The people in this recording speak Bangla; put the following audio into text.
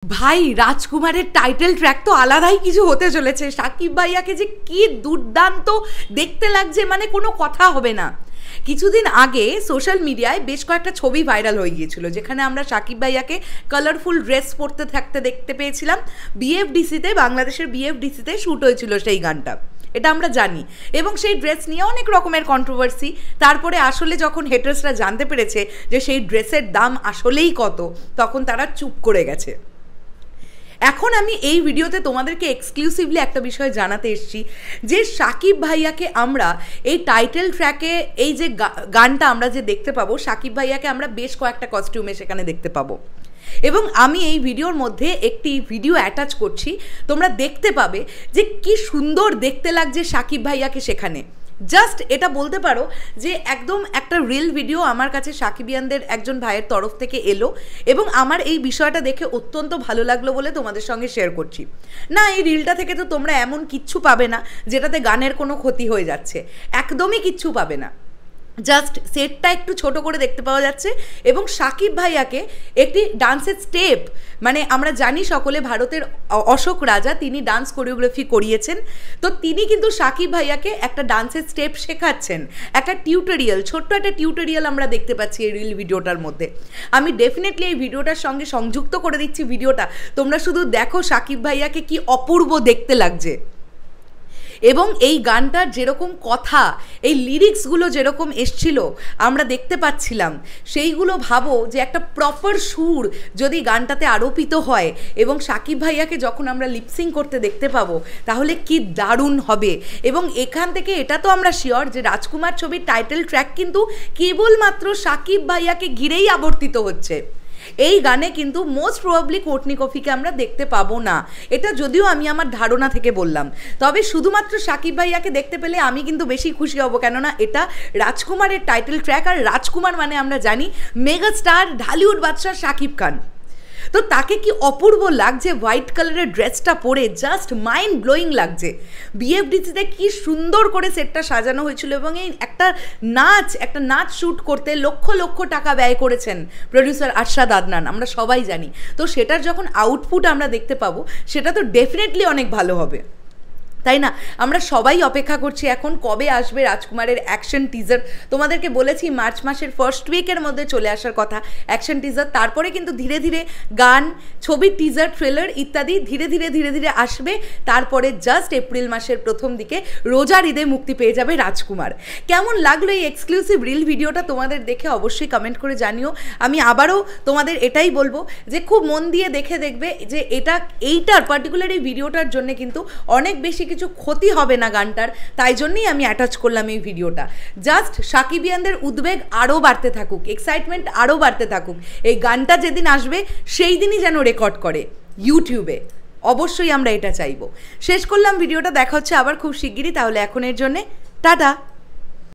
ভাই রাজকুমারের টাইটেল ট্র্যাক তো আলাদাই কিছু হতে চলেছে। সাকিব ভাইয়াকে যে কি দুর্দান্ত দেখতে লাগছে, মানে কোনো কথা হবে না। কিছুদিন আগে সোশ্যাল মিডিয়ায় বেশ কয়েকটা ছবি ভাইরাল হয়ে গিয়েছিল, যেখানে আমরা সাকিব ভাইয়াকে কালারফুল ড্রেস পরতে থাকতে দেখতে পেয়েছিলাম। বিএফডিসিতে, বাংলাদেশের বিএফডিসিতে শ্যুট হয়েছিল সেই গানটা, এটা আমরা জানি। এবং সেই ড্রেস নিয়ে অনেক রকমের কন্ট্রোভার্সি। তারপরে আসলে যখন হেটার্সরা জানতে পেরেছে যে সেই ড্রেসের দাম আসলেই কত, তখন তারা চুপ করে গেছে। এখন আমি এই ভিডিওতে তোমাদেরকে এক্সক্লুসিভলি একটা বিষয় জানাতে এসেছি যে সাকিব ভাইয়াকে আমরা এই টাইটেল ট্র্যাকে, এই যে গানটা আমরা যে দেখতে পাবো, সাকিব ভাইয়াকে আমরা বেশ কয়েকটা কস্টিউমে সেখানে দেখতে পাবো। এবং আমি এই ভিডিওর মধ্যে একটি ভিডিও অ্যাটাচ করছি, তোমরা দেখতে পাবে যে কি সুন্দর দেখতে লাগছে সাকিব ভাইয়াকে সেখানে। জাস্ট এটা বলতে পারো যে একদম একটা রিল ভিডিও আমার কাছে সাকিবিয়ানদের একজন ভাইয়ের তরফ থেকে এলো, এবং আমার এই বিষয়টা দেখে অত্যন্ত ভালো লাগলো বলে তোমাদের সঙ্গে শেয়ার করছি। না, এই রিলটা থেকে তো তোমরা এমন কিচ্ছু পাবে না যেটাতে গানের কোনো ক্ষতি হয়ে যাচ্ছে, একদমই কিচ্ছু পাবে না। জাস্ট সেটটা একটু ছোট করে দেখতে পাওয়া যাচ্ছে, এবং সাকিব ভাইয়াকে একটি ডান্সের স্টেপ, মানে আমরা জানি সকলে ভারতের অশোক রাজা, তিনি ডান্স কোরিওগ্রাফি করিয়েছেন, তো তিনি কিন্তু সাকিব ভাইয়াকে একটা ডান্সের স্টেপ শেখাচ্ছেন, একটা টিউটোরিয়াল, ছোট্ট একটা টিউটোরিয়াল আমরা দেখতে পাচ্ছি এই রিল ভিডিওটার মধ্যে। আমি ডেফিনেটলি এই ভিডিওটার সঙ্গে সংযুক্ত করে দিচ্ছি ভিডিওটা, তোমরা শুধু দেখো সাকিব ভাইয়াকে কি অপূর্ব দেখতে লাগছে। এবং এই গানটার যেরকম কথা, এই লিরিক্সগুলো যেরকম এসছিল আমরা দেখতে পাচ্ছিলাম, সেইগুলো ভাবো যে একটা প্রপার সুর যদি গানটাতে আরোপিত হয় এবং সাকিব ভাইয়াকে যখন আমরা লিপসিং করতে দেখতে পাবো, তাহলে কি দারুণ হবে। এবং এখান থেকে এটা তো আমরা শিওর যে রাজকুমার ছবির টাইটেল ট্র্যাক কিন্তু কেবলমাত্র সাকিব ভাইয়াকে ঘিরেই আবর্তিত হচ্ছে। এই গানে কিন্তু মোস্ট প্রবাবলি কোর্টনি কফিকে আমরা দেখতে পাবো না, এটা যদিও আমি আমার ধারণা থেকে বললাম। তবে শুধুমাত্র সাকিব ভাইয়াকে দেখতে পেলে আমি কিন্তু বেশি খুশি হব, কেননা এটা রাজকুমারের টাইটেল ট্র্যাক, আর রাজকুমার মানে আমরা জানি মেগা স্টার ঢালিউড বাদশা সাকিব খান। তো তাকে কি অপূর্ব লাগছে হোয়াইট কালারের ড্রেসটা পরে, জাস্ট মাইন্ড ব্লোয়িং লাগছে। বিএফডিসিতে কি সুন্দর করে সেটটা সাজানো হয়েছিল, এবং এই একটা নাচ শ্যুট করতে লক্ষ লক্ষ টাকা ব্যয় করেছেন প্রডিউসার আরশাদ আদনান, আমরা সবাই জানি। তো সেটার যখন আউটপুট আমরা দেখতে পাবো, সেটা তো ডেফিনেটলি অনেক ভালো হবে, তাই না? আমরা সবাই অপেক্ষা করছি এখন কবে আসবে রাজকুমারের অ্যাকশন টিজার। তোমাদেরকে বলেছি মার্চ মাসের ফার্স্ট উইকের মধ্যে চলে আসার কথা অ্যাকশন টিজার। তারপরে কিন্তু ধীরে ধীরে গান, ছবির টিজার, ট্রেলার ইত্যাদি ধীরে ধীরে আসবে। তারপরে জাস্ট এপ্রিল মাসের প্রথম দিকে রোজার ঈদে মুক্তি পেয়ে যাবে রাজকুমার। কেমন লাগলো এই এক্সক্লুসিভ রিল ভিডিওটা তোমাদের দেখে অবশ্যই কমেন্ট করে জানিও। আমি আবারও তোমাদের এটাই বলবো যে খুব মন দিয়ে দেখবে যে এইটার পার্টিকুলার এই ভিডিওটার জন্য কিন্তু অনেক বেশি কিছু ক্ষতি হবে না গানটার, তাই জন্যই আমি অ্যাটাচ করলাম এই ভিডিওটা। জাস্ট সাকিবিয়ানদের উদ্বেগ আরও বাড়তে থাকুক, এক্সাইটমেন্ট আরও বাড়তে থাকুক। এই গানটা যেদিন আসবে সেই দিনই যেন রেকর্ড করে ইউটিউবে, অবশ্যই আমরা এটা চাইবো। শেষ করলাম ভিডিওটা, দেখা হচ্ছে আবার খুব শিগগিরই। তাহলে এখনের জন্যে টাটা।